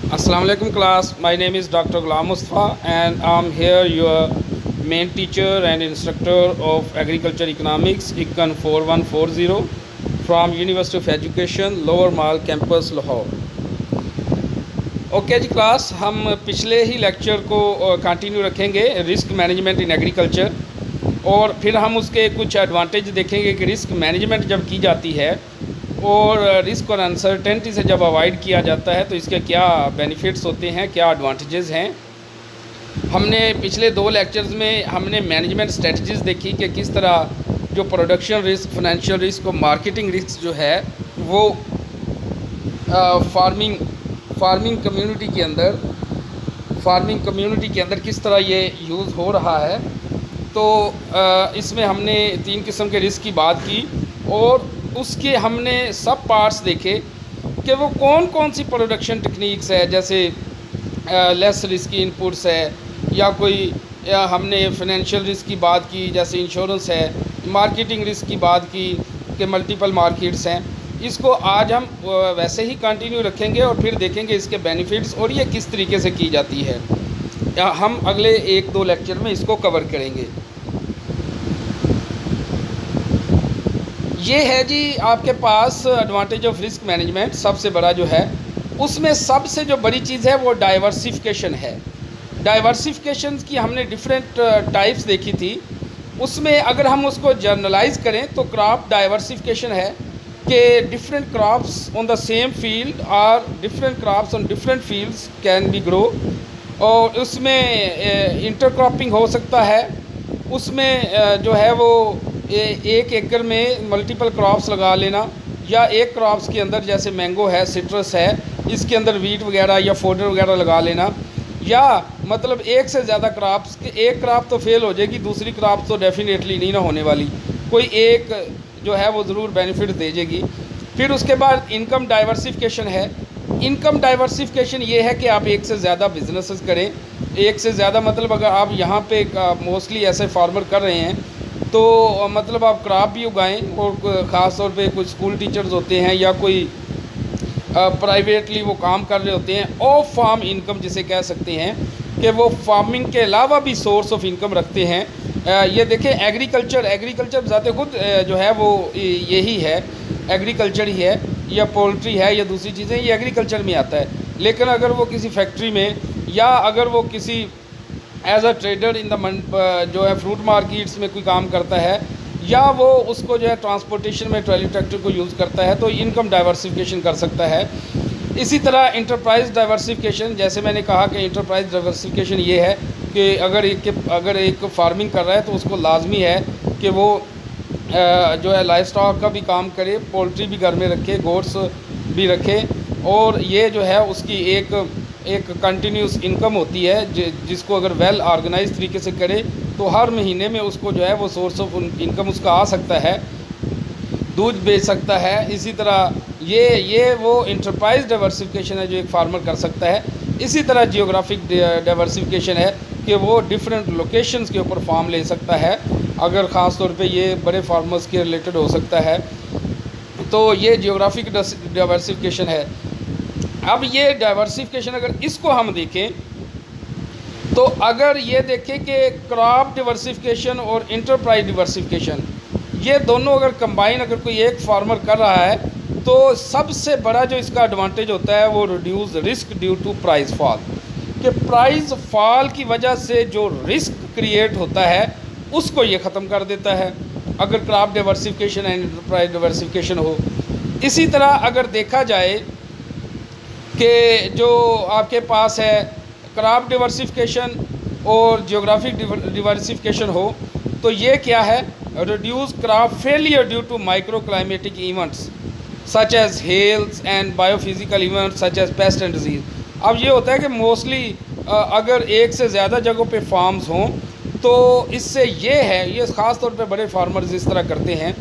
Assalamu alaikum class. My name is Dr. Ghulam Mustafa and I'm here your main teacher and instructor of Agriculture Economics Econ 4140 from University of Education Lower Mall Campus Lahore. Okay जी class, हम पिछले ही lecture को continue रखेंगे risk management in agriculture, और फिर हम उसके कुछ एडवांटेज देखेंगे कि रिस्क मैनेजमेंट जब की जाती है और रिस्क और अनसर्टेनिटी से जब अवॉइड किया जाता है तो इसके क्या बेनिफिट्स होते हैं, क्या एडवांटेजेस हैं। हमने पिछले 2 लेक्चर्स में हमने मैनेजमेंट स्ट्रेटजीज़ देखी कि किस तरह जो प्रोडक्शन रिस्क, फाइनेंशियल रिस्क और मार्केटिंग रिस्क जो है वो फार्मिंग कम्युनिटी के अंदर किस तरह ये यूज़ हो रहा है। तो इसमें हमने 3 किस्म के रिस्क की बात की और उसके हमने सब पार्ट्स देखे कि वो कौन कौन सी प्रोडक्शन टेक्निक्स है, जैसे लेस रिस्की इनपुट्स है, या हमने फाइनेंशियल रिस्क की बात की जैसे इंश्योरेंस है, मार्केटिंग रिस्क की बात की कि मल्टीपल मार्केट्स हैं। इसको आज हम वैसे ही कंटिन्यू रखेंगे और फिर देखेंगे इसके बेनिफिट्स और ये किस तरीके से की जाती है। हम अगले 1-2 लेक्चर में इसको कवर करेंगे। ये है जी आपके पास एडवांटेज ऑफ रिस्क मैनेजमेंट। सबसे बड़ा जो है उसमें सबसे जो बड़ी चीज़ है वो डाइवर्सिफिकेशन है। डाइवर्सिफिकेशन की हमने डिफरेंट टाइप्स देखी थी। उसमें अगर हम उसको जर्नलाइज करें तो क्रॉप डाइवर्सिफिकेशन है कि different crops on the same field और different crops on different fields can be grow, और उसमें इंटरक्रॉपिंग हो सकता है। उसमें जो है वो 1 एकड़ में मल्टीपल क्रॉप्स लगा लेना, या एक क्रॉप्स के अंदर जैसे मैंगो है, सिट्रस है, इसके अंदर वीट वगैरह या फोडर वगैरह लगा लेना, या मतलब एक से ज़्यादा क्रॉप्स के एक क्रॉप तो फेल हो जाएगी, दूसरी क्रॉप तो डेफिनेटली नहीं ना होने वाली, कोई एक जो है वो ज़रूर बेनिफिट दे जाएगी। फिर उसके बाद इनकम डाइवर्सिफिकेशन है। इनकम डाइवर्सिफिकेशन ये है कि आप एक से ज़्यादा बिजनेसेस करें। एक से ज़्यादा मतलब अगर आप यहाँ पे मोस्टली ऐसे फार्मर कर रहे हैं तो मतलब आप क्रॉप भी उगाएं, और ख़ास तौर पे कुछ स्कूल टीचर्स होते हैं या कोई प्राइवेटली वो काम कर रहे होते हैं, ऑफ फार्म इनकम जिसे कह सकते हैं कि वो फार्मिंग के अलावा भी सोर्स ऑफ इनकम रखते हैं। ये देखें एग्रीकल्चर ज़ाते खुद जो है वो यही है, एग्रीकल्चर ही है, या पोल्ट्री है या दूसरी चीज़ें, ये एग्रीकल्चर में आता है। लेकिन अगर वो किसी फैक्ट्री में, या अगर वो किसी as a trader in the जो है फ्रूट मार्केट्स में कोई काम करता है, या वो उसको जो है ट्रांसपोर्टेशन में ट्रॉली ट्रैक्टर को यूज़ करता है, तो इनकम डाइवर्सिफिकेशन कर सकता है। इसी तरह इंटरप्राइज डाइवर्सिफिकेशन, जैसे मैंने कहा कि इंटरप्राइज डाइवर्सिफिकेशन ये है कि अगर एक फार्मिंग कर रहा है तो उसको लाजमी है कि वो जो है लाइफ स्टॉक का भी काम करे, पोल्ट्री भी घर में रखे, गोट्स भी रखे, और ये जो है उसकी एक कंटिन्यूस इनकम होती है जिसको अगर वेल ऑर्गेनाइज तरीके से करे तो हर महीने में उसको जो है वो सोर्स ऑफ इनकम उसका आ सकता है, दूध बेच सकता है। इसी तरह ये वो इंटरप्राइज डाइवर्सिफिकेशन है जो एक फार्मर कर सकता है। इसी तरह जियोग्राफिक डाइवर्सिफिकेशन है कि वो डिफरेंट लोकेशंस के ऊपर फार्म ले सकता है, अगर ख़ास तौर पे ये बड़े फार्मर्स के रिलेटेड हो सकता है, तो ये जियोग्राफिक डाइवर्सिफिकेशन है। अब ये डाइवर्सिफिकेशन अगर इसको हम देखें तो अगर ये देखें कि क्रॉप डाइवर्सिफिकेशन और इंटरप्राइज डाइवर्सिफिकेशन, ये दोनों अगर कंबाइन अगर कोई एक फार्मर कर रहा है तो सबसे बड़ा जो इसका एडवांटेज होता है वो reduce risk due to price fall, कि प्राइस फॉल की वजह से जो रिस्क क्रिएट होता है उसको ये ख़त्म कर देता है अगर crop diversification and enterprise diversification हो। इसी तरह अगर देखा जाए कि जो आपके पास है क्रॉप डाइवर्सिफिकेशन और जियोग्राफिक डाइवर्सिफिकेशन हो तो ये क्या है, reduce crop failure due to micro climatic events such as health and biophysical events such as pest and disease. अब ये होता है कि मोस्टली अगर एक से ज़्यादा जगहों पे फार्म्स हों तो इससे ये ख़ास तौर पे बड़े फार्मर्स इस तरह करते हैं,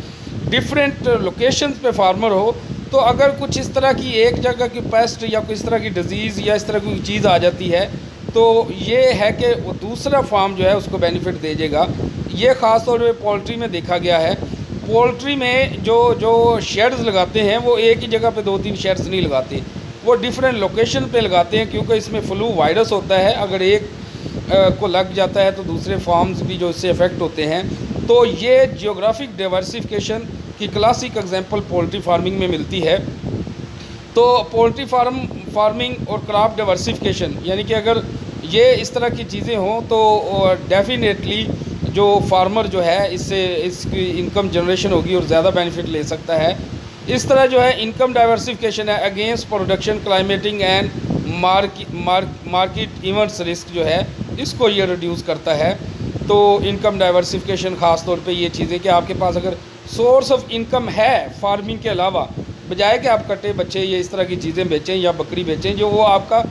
डिफरेंट लोकेशंस पे फार्मर हो तो अगर कुछ इस तरह की एक जगह की पेस्ट या कोई इस तरह की डिजीज़ या इस तरह की चीज़ आ जाती है तो ये है कि वो दूसरा फार्म जो है उसको बेनिफिट दे देगा। ये ख़ास तौर पे पोल्ट्री में देखा गया है। पोल्ट्री में जो शेड्स लगाते हैं वो एक ही जगह पे 2-3 शेड्स नहीं लगाते, वो डिफरेंट लोकेशन पे लगाते हैं, क्योंकि इसमें फ्लू वायरस होता है, अगर एक को लग जाता है तो दूसरे फार्म्स भी जो इससे अफेक्ट होते हैं। तो ये जियोग्राफिक डाइवर्सिफिकेशन की क्लासिक एग्जांपल पोल्ट्री फार्मिंग में मिलती है। तो पोल्ट्री फार्मिंग और क्रॉप डाइवर्सिफिकेशन, यानी कि अगर ये इस तरह की चीज़ें हों तो डेफिनेटली जो फार्मर जो है इससे इसकी इनकम जनरेशन होगी और ज़्यादा बेनिफिट ले सकता है। इस तरह जो है इनकम डाइवर्सिफिकेशन है against production climatic and market events risk जो है इसको ये रिड्यूस करता है। तो इनकम डाइवर्सिफिकेशन ख़ास तौर पे ये चीज़ें कि आपके पास अगर सोर्स ऑफ इनकम है फार्मिंग के अलावा, बजाय कि आप कटे बच्चे ये इस तरह की चीज़ें बेचें या बकरी बेचें, जो वो आपका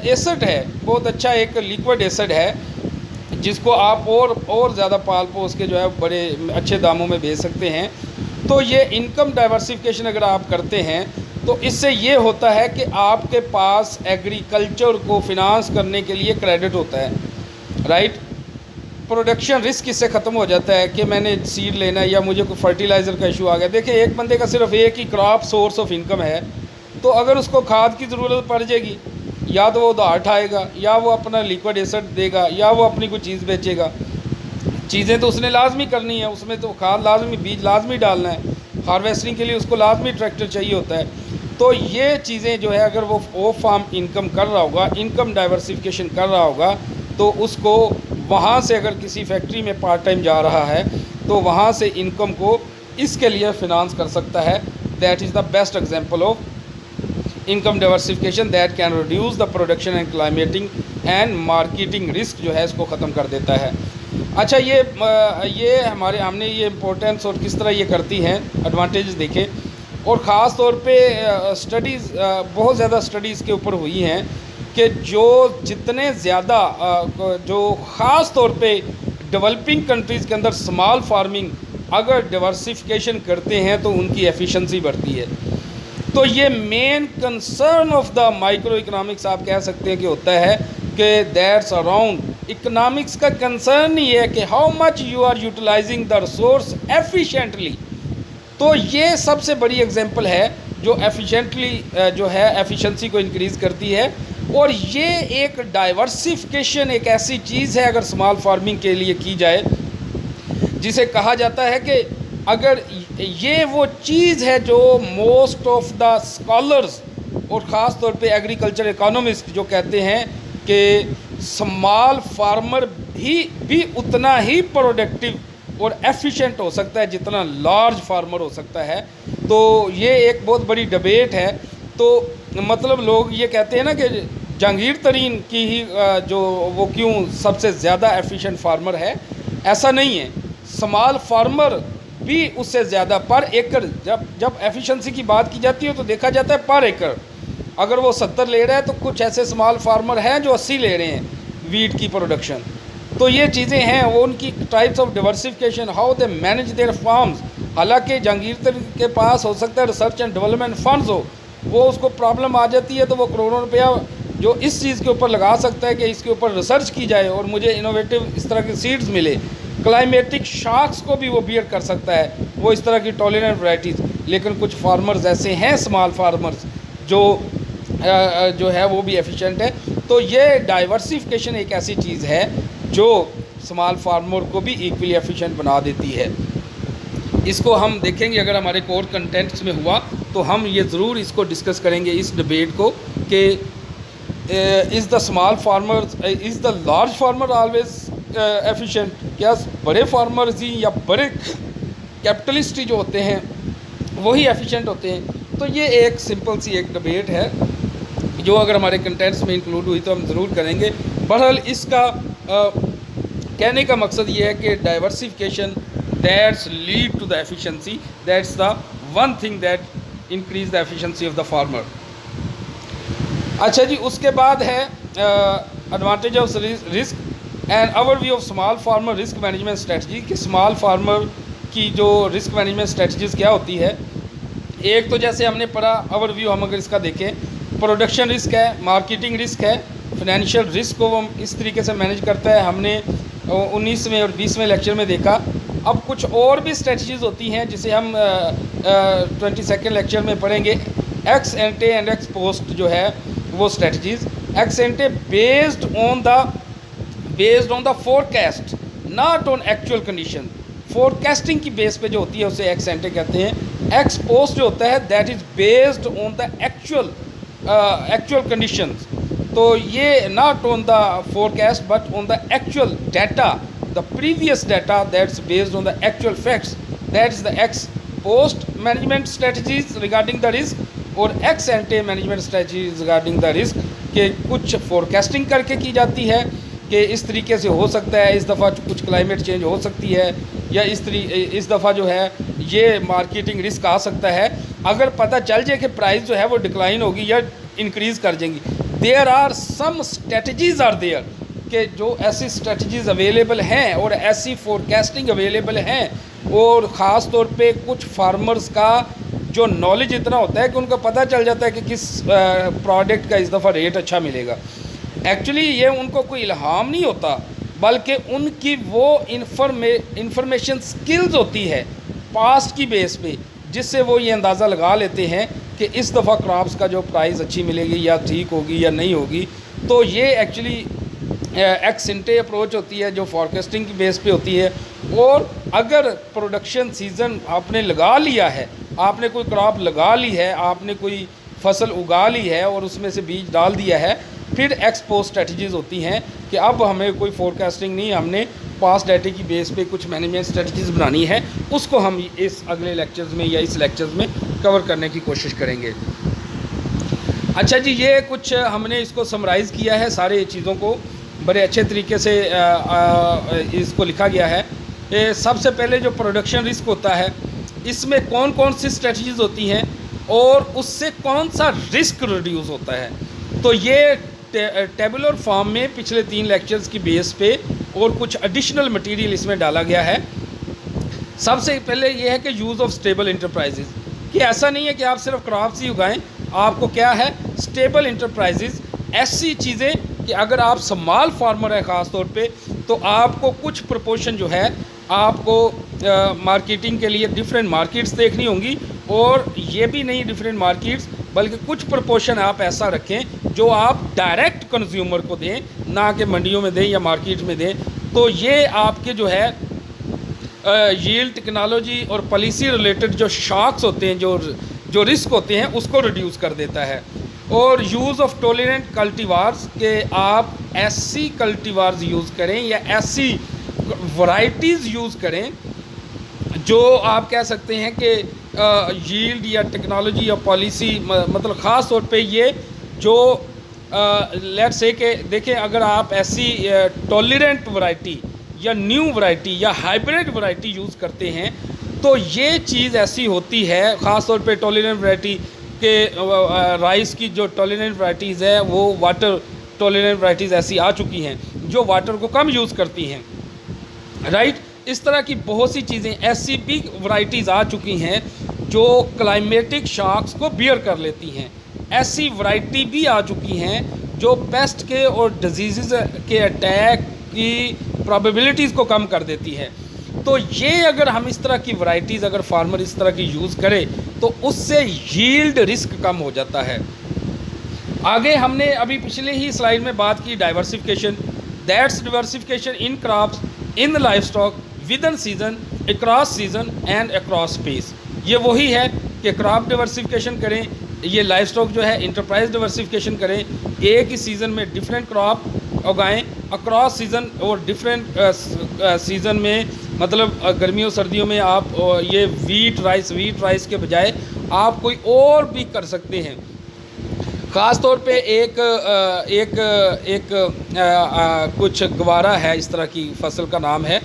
एसेट है, बहुत अच्छा एक लिक्विड एसेट है जिसको आप और ज़्यादा पाल पोस के जो है बड़े अच्छे दामों में बेच सकते हैं। तो ये इनकम डाइवर्सिफिकेशन अगर आप करते हैं तो इससे ये होता है कि आपके पास एग्रीकल्चर को फिनांस करने के लिए क्रेडिट होता है, राइट। प्रोडक्शन रिस्क इससे ख़त्म हो जाता है कि मैंने सीड लेना है या मुझे कोई फर्टिलाइज़र का इशू आ गया। देखिए, एक बंदे का सिर्फ एक ही क्रॉप सोर्स ऑफ इनकम है, तो अगर उसको खाद की ज़रूरत पड़ जाएगी, या तो वो उधार उठाएगा, या वो अपना लिक्विड एसेट देगा, या वो अपनी कोई चीज़ बेचेगा। चीज़ें तो उसने लाजमी करनी है, उसमें तो खाद लाजमी, बीज लाजमी डालना है, हार्वेस्टिंग के लिए उसको लाजमी ट्रैक्टर चाहिए होता है। तो ये चीज़ें जो है अगर वो फार्म इनकम कर रहा होगा, इनकम डाइवर्सिफिकेशन कर रहा होगा, तो उसको वहाँ से अगर किसी फैक्ट्री में पार्ट टाइम जा रहा है तो वहाँ से इनकम को इसके लिए फिनांस कर सकता है। That is the best example of income diversification that can reduce the production and climatic and marketing risk जो है इसको ख़त्म कर देता है। अच्छा, ये हमने ये इम्पोर्टेंस और किस तरह ये करती हैं एडवांटेजेस देखे, और ख़ास तौर पे स्टडीज़ बहुत ज़्यादा स्टडीज़ के ऊपर हुई हैं कि जो जितने ज़्यादा जो ख़ास तौर पे डेवलपिंग कंट्रीज़ के अंदर स्मॉल फार्मिंग अगर डाइवर्सिफिकेशन करते हैं तो उनकी एफिशिएंसी बढ़ती है। तो ये main concern of the micro economics आप कह सकते हैं कि होता है कि दैट्स अराउंड इकोनॉमिक्स का कंसर्न ही है कि how much you are utilising the resource efficiently. तो ये सबसे बड़ी एग्जांपल है जो एफिशिएंटली जो है एफिशिएंसी को इंक्रीज़ करती है। और ये एक डाइवर्सिफिकेशन एक ऐसी चीज़ है अगर स्मॉल फार्मिंग के लिए की जाए, जिसे कहा जाता है कि अगर ये वो चीज़ है जो मोस्ट ऑफ द स्कॉलर्स और ख़ास तौर पे एग्रीकल्चर इकोनॉमिस्ट जो कहते हैं कि स्मॉल फार्मर भी उतना ही प्रोडक्टिव और एफिशिएंट हो सकता है जितना लार्ज फार्मर हो सकता है। तो ये एक बहुत बड़ी डिबेट है। तो मतलब लोग ये कहते हैं ना कि जहांगीर तरीन की ही जो वो क्यों सबसे ज़्यादा एफिशिएंट फार्मर है, ऐसा नहीं है। स्मॉल फार्मर भी उससे ज़्यादा पर एकड़, जब एफिशिएंसी की बात की जाती है तो देखा जाता है पर एकड़। अगर वो 70 ले रहा है तो कुछ ऐसे स्मॉल फार्मर हैं जो 80 ले रहे हैं वीट की प्रोडक्शन। तो ये चीज़ें हैं वो उनकी types of diversification, how they manage there farms. हालांकि जहांगीर तरीन के पास हो सकता है रिसर्च एंड डेवलपमेंट फंड्स हो, वो उसको प्रॉब्लम आ जाती है तो वो करोड़ों रुपया जो इस चीज़ के ऊपर लगा सकता है कि इसके ऊपर रिसर्च की जाए और मुझे इनोवेटिव इस तरह के सीड्स मिले। क्लाइमेटिक शॉक्स को भी वो बियर कर सकता है, वो इस तरह की टॉलरेंट वैराइटीज़। लेकिन कुछ फार्मर्स ऐसे हैं स्मॉल फार्मर्स जो है वो भी एफिशिएंट है। तो ये डाइवर्सिफिकेशन एक ऐसी चीज़ है जो स्मॉल फार्मर को भी इक्वली एफिशिएंट बना देती है। इसको हम देखेंगे अगर हमारे कोर कंटेंट्स में हुआ तो हम ये ज़रूर इसको डिस्कस करेंगे इस डिबेट को कि is the small farmer is the large farmer always efficient. क्या बड़े फार्मर्स ही या बड़े कैपिटलिस्ट ही जो होते हैं वही एफिशिएंट होते हैं? तो ये एक सिंपल सी एक डिबेट है जो अगर हमारे कंटेंट्स में इंक्लूड हुई तो हम ज़रूर करेंगे। बहरहाल इसका कहने का मकसद ये है कि diversification that's lead to the efficiency, that's the one thing that increase the efficiency of the farmer. अच्छा जी, उसके बाद है advantage of risk and overview of small farmer risk management strategy कि स्मॉल फार्मर की जो रिस्क मैनेजमेंट स्ट्रेटजीज़ क्या होती है। एक तो जैसे हमने पढ़ा ओवरव्यू, हम अगर इसका देखें, प्रोडक्शन रिस्क है, मार्केटिंग रिस्क है, फाइनेंशियल रिस्क को वो इस तरीके से मैनेज करता है, हमने 19वें और 20वें लेक्चर में देखा। अब कुछ और भी स्ट्रेटजीज़ होती हैं जिसे हम 22nd लेक्चर में पढ़ेंगे। एक्स एंटे एंड एक्स पोस्ट जो है वो strategies, x एंटे based on the forecast not on actual condition, forecasting की बेस पे जो होती है उसे एक्स एंटे कहते हैं। एक्स पोस्ट जो होता है that is based on the actual conditions, तो ये not on the forecast but on the actual data, the previous data that's based on the actual facts, that is the ex post management strategies regarding the risk. और ex ante management strategies regarding the risk के कुछ forecasting करके की जाती है कि इस तरीके से हो सकता है, इस दफ़ा कुछ क्लाइमेट चेंज हो सकती है, या इस दफ़ा जो है ये मार्केटिंग रिस्क आ सकता है। अगर पता चल जाए कि प्राइस जो है वो डिक्लाइन होगी या इंक्रीज़ कर जाएंगी, there are some strategies are there कि जो ऐसी स्ट्रेटजीज़ अवेलेबल हैं और ऐसी फोरकास्टिंग अवेलेबल हैं, और ख़ास तौर पे कुछ फार्मर्स का जो नॉलेज इतना होता है कि उनको पता चल जाता है कि किस प्रोडक्ट का इस दफ़ा रेट अच्छा मिलेगा। एक्चुअली ये उनको कोई इल्हाम नहीं होता, बल्कि उनकी वो इंफॉर्मेशन स्किल्स होती है पास्ट की बेस पे, जिससे वो ये अंदाज़ा लगा लेते हैं कि इस दफ़ा क्रॉप्स का जो प्राइस अच्छी मिलेगी या ठीक होगी या नहीं होगी। तो ये एक्चुअली एक्स एंटे अप्रोच होती है जो फॉरकास्टिंग की बेस पे होती है। और अगर प्रोडक्शन सीज़न आपने लगा लिया है, आपने कोई क्रॉप लगा ली है, आपने कोई फसल उगा ली है और उसमें से बीज डाल दिया है, फिर एक्स पोस्ट स्ट्रेटजीज़ होती हैं कि अब हमें कोई फोरकास्टिंग नहीं, हमने पास्ट डाटे की बेस पे कुछ मैनेजमेंट स्ट्रेटजीज़ बनानी है। उसको हम इस अगले लेक्चर्स में या इस लेक्चर्स में कवर करने की कोशिश करेंगे। अच्छा जी, ये कुछ हमने इसको समराइज़ किया है, सारे चीज़ों को बड़े अच्छे तरीके से इसको लिखा गया है। सबसे पहले जो प्रोडक्शन रिस्क होता है, इसमें कौन कौन सी स्ट्रेटजीज़ होती हैं और उससे कौन सा रिस्क रिड्यूस होता है, तो ये टेबुलर फॉर्म में पिछले 3 लेक्चर्स की बेस पे और कुछ एडिशनल मटेरियल इसमें डाला गया है। सबसे पहले ये है कि यूज़ ऑफ स्टेबल इंटरप्राइजेज़, कि ऐसा नहीं है कि आप सिर्फ क्रॉप्स ही उगाएं, आपको क्या है स्टेबल इंटरप्राइजेज़, ऐसी चीज़ें कि अगर आप स्मॉल फार्मर है ख़ास तौर पे, तो आपको कुछ प्रोपोर्शन जो है आपको मार्केटिंग के लिए डिफरेंट मार्केट्स देखनी होंगी, और ये भी नहीं डिफरेंट मार्केट्स, बल्कि कुछ प्रोपोर्शन आप ऐसा रखें जो आप डायरेक्ट कंज्यूमर को दें, ना कि मंडियों में दें या मार्केट में दें। तो ये आपके जो है यील्ड टेक्नोलॉजी और पॉलिसी रिलेटेड जो शॉक्स होते हैं, जो रिस्क होते हैं, उसको रिड्यूस कर देता है। और यूज़ ऑफ टॉलरेंट कल्टीवार्स, के आप ऐसी कल्टीवार्स यूज़ करें या ऐसी वैरायटीज़ यूज़ करें जो आप कह सकते हैं कि यील्ड या टेक्नोलॉजी या पॉलिसी, मतलब ख़ास तौर पे ये जो लेट्स से कि देखें, अगर आप ऐसी टॉलरेंट वैरायटी या न्यू वैरायटी या हाइब्रिड वैरायटी यूज़ करते हैं, तो ये चीज़ ऐसी होती है, ख़ास तौर पे टॉलरेंट वैरायटी के राइस की जो टॉलरेंट वैराइटीज़ है वो वाटर टॉलरेंट वैराइटीज़ ऐसी आ चुकी हैं जो वाटर को कम यूज़ करती हैं, राइट। इस तरह की बहुत सी चीज़ें ऐसी भी वैराइटीज़ आ चुकी हैं जो क्लाइमेटिक शॉक्स को बियर कर लेती हैं। ऐसी वैरायटी भी आ चुकी हैं जो पेस्ट के और डिजीज़ के अटैक की प्रोबेबिलिटीज़ को कम कर देती है। तो ये अगर हम इस तरह की वैरायटीज़ अगर फार्मर इस तरह की यूज़ करे तो उससे यील्ड रिस्क कम हो जाता है। आगे हमने अभी पिछले ही स्लाइड में बात की diversification, that's diversification in crops, in life stock, with in season, across season and across space. ये वही है कि क्रॉप डाइवर्सिफिकेशन करें, ये लाइफ स्टॉक जो है इंटरप्राइज डाइवर्सिफिकेशन करें, एक ही सीज़न में डिफरेंट क्रॉप उगाएं, अक्रॉस सीज़न और डिफरेंट सीज़न में, मतलब गर्मियों सर्दियों में आप ये वीट राइस के बजाय आप कोई और भी कर सकते हैं। ख़ास तौर पे कुछ गवारा है, इस तरह की फसल का नाम है।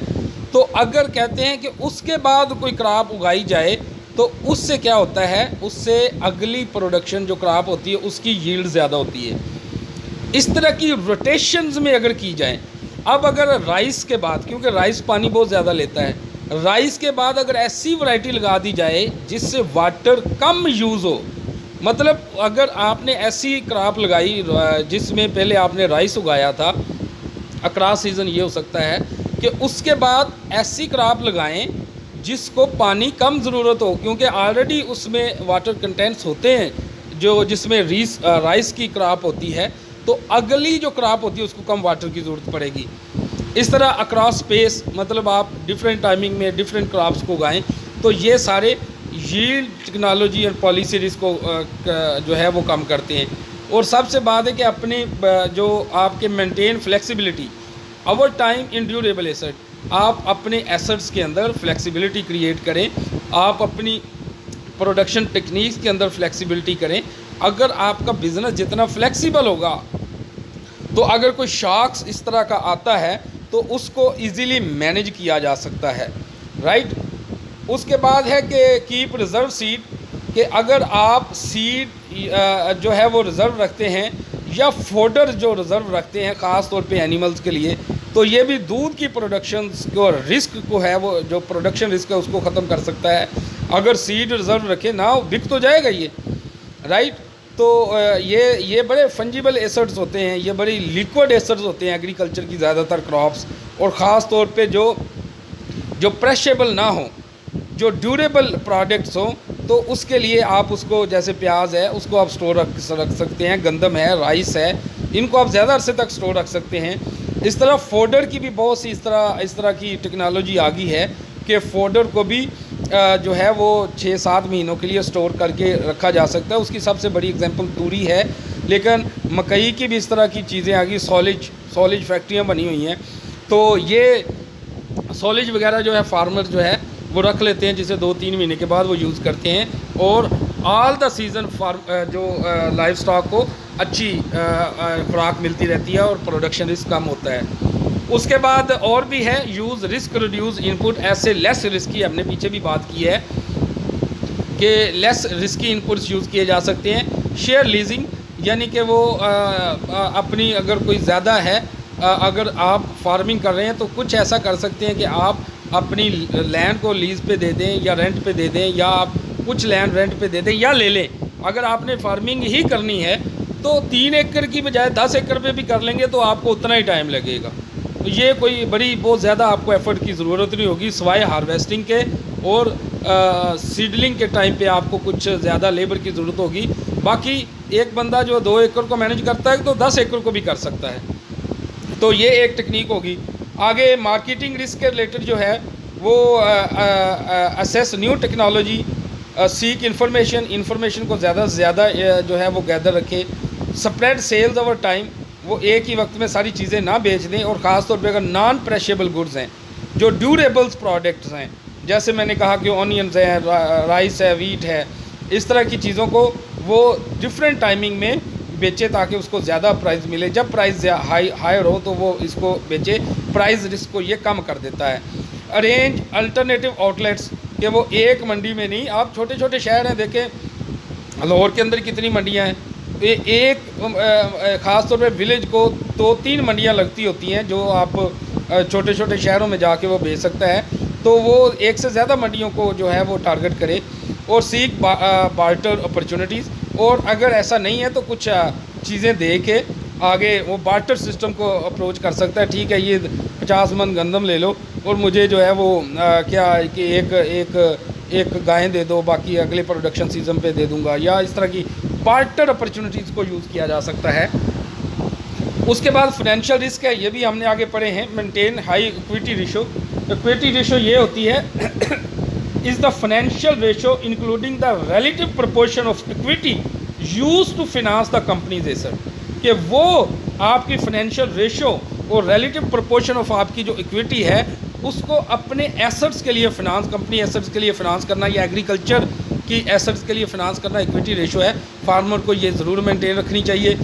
तो अगर कहते हैं कि उसके बाद कोई क्रॉप उगाई जाए तो उससे क्या होता है, उससे अगली प्रोडक्शन जो क्रॉप होती है उसकी यील्ड ज़्यादा होती है। इस तरह की रोटेशंस में अगर की जाए, अब अगर राइस के बाद, क्योंकि राइस पानी बहुत ज़्यादा लेता है, राइस के बाद अगर ऐसी वैरायटी लगा दी जाए जिससे वाटर कम यूज़ हो, मतलब अगर आपने ऐसी क्रॉप लगाई जिसमें पहले आपने राइस उगाया था, अक्रॉस सीज़न ये हो सकता है कि उसके बाद ऐसी क्रॉप लगाएं जिसको पानी कम ज़रूरत हो, क्योंकि ऑलरेडी उसमें वाटर कंटेंट्स होते हैं जो जिसमें राइस की क्रॉप होती है, तो अगली जो क्रॉप होती है उसको कम वाटर की ज़रूरत पड़ेगी। इस तरह अक्रॉस स्पेस, मतलब आप डिफरेंट टाइमिंग में डिफरेंट क्रॉप्स को उगाएं। तो ये सारे यील्ड टेक्नोलॉजी और पॉलिसी रिस्क को जो है वो कम करते हैं। और सबसे बात है कि अपनी जो आपके maintain flexibility over time in durable asset, आप अपने एसेट्स के अंदर फ्लेक्सिबिलिटी क्रिएट करें, आप अपनी प्रोडक्शन टेक्निक्स के अंदर फ्लेक्सिबिलिटी करें। अगर आपका बिज़नेस जितना फ्लेक्सिबल होगा, तो अगर कोई शॉक्स इस तरह का आता है तो उसको इजीली मैनेज किया जा सकता है, राइट। उसके बाद है कि कीप रिज़र्व सीड, कि अगर आप सीड जो है वो रिज़र्व रखते हैं या फोडर जो रिज़र्व रखते हैं ख़ास तौर पे एनिमल्स के लिए, तो ये भी दूध की प्रोडक्शन को रिस्क को है, वो जो प्रोडक्शन रिस्क है उसको ख़त्म कर सकता है। अगर सीड रिज़र्व रखें ना, बिक तो जाएगा ये, राइट। तो ये बड़े फंजिबल एसेट्स होते हैं, ये बड़ी लिक्विड एसेट्स होते हैं एग्रीकल्चर की ज़्यादातर क्रॉप्स, और ख़ास तौर पे जो प्रेशेबल ना हो, जो ड्यूरेबल प्रोडक्ट्स हों, तो उसके लिए आप उसको, जैसे प्याज है उसको आप स्टोर रख सकते हैं, गंदम है, राइस है, इनको आप ज़्यादा अरसे तक स्टोर रख सकते हैं। इस तरह फोडर की भी बहुत सी इस तरह की टेक्नोलॉजी आ गई है कि फोडर को भी जो है वो 6-7 महीनों के लिए स्टोर करके रखा जा सकता है। उसकी सबसे बड़ी एग्जांपल तूरी है, लेकिन मकई की भी इस तरह की चीज़ें आ गई, सॉलिज फैक्ट्रियाँ बनी हुई हैं। तो ये सॉलिज वगैरह जो है फार्मर जो है वो रख लेते हैं, जिसे 2-3 महीने के बाद वो यूज़ करते हैं, और ऑल द सीज़न जो लाइफ स्टॉक को अच्छी खुराक मिलती रहती है और प्रोडक्शन रिस्क कम होता है। उसके बाद और भी है यूज़ रिस्क रिड्यूस इनपुट, ऐसे लेस रिस्की, हमने पीछे भी बात की है कि लेस रिस्की इनपुट्स यूज़ किए जा सकते हैं। शेयर लीजिंग, यानी कि वो अपनी अगर कोई ज़्यादा है, अगर आप फार्मिंग कर रहे हैं तो कुछ ऐसा कर सकते हैं कि आप अपनी लैंड को लीज़ पे दे दें या रेंट पे दे दें, या आप कुछ लैंड रेंट पे दे दें या ले लें। अगर आपने फार्मिंग ही करनी है तो 3 एकड़ की बजाय 10 एकड़ पे भी कर लेंगे तो आपको उतना ही टाइम लगेगा। तो ये कोई बड़ी बहुत ज़्यादा आपको एफ़र्ट की ज़रूरत नहीं होगी, सिवाय हार्वेस्टिंग के और सीडलिंग के टाइम पे आपको कुछ ज़्यादा लेबर की ज़रूरत होगी। बाकी एक बंदा जो 2 एकड़ को मैनेज करता है तो 10 एकड़ को भी कर सकता है। तो ये एक टेक्निक होगी। आगे मार्केटिंग रिस्क के रिलेटेड जो है वो assess new technology, seek information को ज़्यादा से ज़्यादा जो है वो गैदर रखे, स्प्रेड सेल्स ओवर टाइम, वो एक ही वक्त में सारी चीज़ें ना बेच दें, और ख़ास तौर पे अगर नॉन प्रेशेबल गुड्स हैं, जो ड्यूरेबल्स प्रोडक्ट्स हैं, जैसे मैंने कहा कि ऑनियंस है, राइस है, वीट है, इस तरह की चीज़ों को वो डिफरेंट टाइमिंग में बेचे ताकि उसको ज़्यादा प्राइस मिले। जब प्राइस हायर हो तो वो इसको बेचे, प्राइस रिस्क को ये कम कर देता है। अरेंज अल्टरनेटिव आउटलेट्स, कि वो एक मंडी में नहीं, आप छोटे छोटे शहर हैं, देखें लाहौर के अंदर कितनी मंडियाँ हैं, एक ख़ास तौर पे विलेज को 2-3 मंडियाँ लगती होती हैं, जो आप छोटे छोटे शहरों में जाके वो बेच सकता है। तो वो एक से ज़्यादा मंडियों को जो है वो टारगेट करे, और सीक बार्टर अपॉर्चुनिटीज़, और अगर ऐसा नहीं है तो कुछ चीज़ें दे के आगे वो बार्टर सिस्टम को अप्रोच कर सकता है। ठीक है, ये 50 मन गंदम ले लो और मुझे जो है वो क्या कि एक गायें दे दो, बाकी अगले प्रोडक्शन सीज़न पे दे दूंगा, या इस तरह की बार्टर अपॉर्चुनिटीज़ को यूज़ किया जा सकता है। उसके बाद फाइनेंशियल रिस्क है, ये भी हमने आगे पढ़े हैं। Maintain high equity ratio, equity ratio ये होती है is the financial ratio including the relative proportion of equity use to finance the company's asset, कि वो आपकी फाइनेंशियल रेशो और रिलेटिव प्रोपोर्शन ऑफ आपकी जो इक्विटी है उसको अपने एसेट्स के लिए फिनांस, कंपनी एसेट्स के लिए फिनांस करना, या एग्रीकल्चर की एसेट्स के लिए फिनांस करना इक्विटी रेशो है। फार्मर को ये ज़रूर मेंटेन रखनी चाहिए।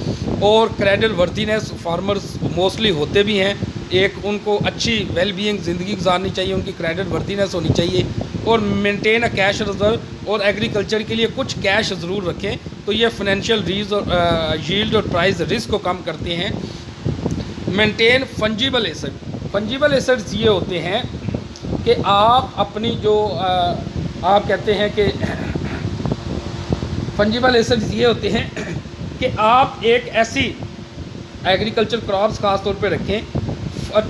और क्रेडिट वर्दीनेस, फार्मर्स मोस्टली होते भी हैं, एक उनको अच्छी वेल बीइंग ज़िंदगी गुजारनी चाहिए, उनकी क्रेडिट वर्दीनेस होनी चाहिए। और मेंटेन अ कैश रिजर्व, और एग्रीकल्चर के लिए कुछ कैश ज़रूर रखें, तो ये फाइनेंशियल यील्ड और प्राइस रिस्क को कम करते हैं। Maintain fungible asset, fungible assets ये होते हैं कि आप अपनी जो आप कहते हैं कि फंजिबल एसेट्स ये होते हैं कि आप एक ऐसी एग्रीकल्चर क्रॉप्स खास तौर पे रखें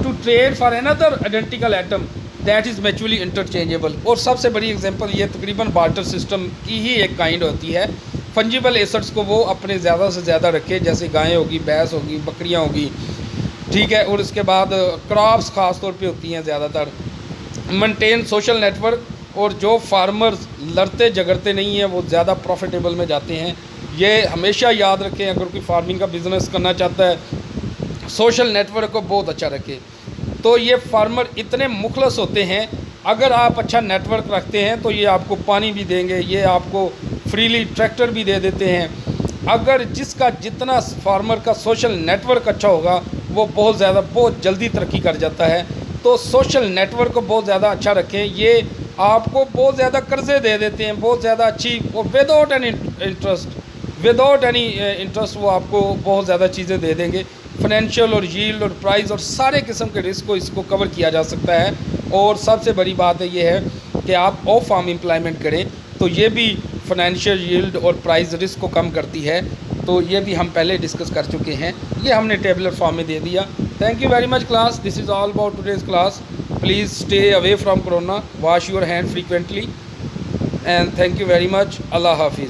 to trade for another identical item that is mutually interchangeable. और सबसे बड़ी एग्जांपल ये तकरीबन बार्टर सिस्टम की ही एक काइंड होती है फंजिबल एसेट्स को वो अपने ज़्यादा से ज़्यादा रखे, जैसे गायें होगी, भैंस होगी, बकरियां होगी, ठीक है। और उसके बाद क्रॉप्स ख़ास तौर पे होती हैं ज़्यादातर। मेंटेन सोशल नेटवर्क, और जो फार्मर्स लड़ते झगड़ते नहीं हैं वो ज़्यादा प्रॉफिटेबल में जाते हैं। ये हमेशा याद रखें, अगर कोई फार्मिंग का बिज़नेस करना चाहता है सोशल नेटवर्क को बहुत अच्छा रखें। तो ये फार्मर इतने मुखलस होते हैं, अगर आप अच्छा नेटवर्क रखते हैं तो ये आपको पानी भी देंगे, ये आपको फ्रीली ट्रैक्टर भी दे देते हैं। अगर जिसका जितना फार्मर का सोशल नेटवर्क अच्छा होगा वो बहुत जल्दी तरक्की कर जाता है। तो सोशल नेटवर्क को बहुत ज़्यादा अच्छा रखें। ये आपको बहुत ज़्यादा कर्ज़े दे देते हैं, बहुत ज़्यादा अच्छी, और विदाउट एनी इंटरेस्ट वो आपको बहुत ज़्यादा चीज़ें दे देंगे। फाइनेंशियल और यील्ड और प्राइस और सारे किस्म के रिस्क को इसको कवर किया जा सकता है। और सबसे बड़ी बात है ये है कि आप ऑफ फार्म एम्प्लॉयमेंट करें तो ये भी फाइनेंशियल यील्ड और प्राइस रिस्क को कम करती है। तो ये भी हम पहले डिस्कस कर चुके हैं, ये हमने टेबलर फॉर्म में दे दिया। Thank you very much class, this is all about today's class. Please stay away from corona, wash your hand frequently, and thank you very much. अल्लाह हाफिज़।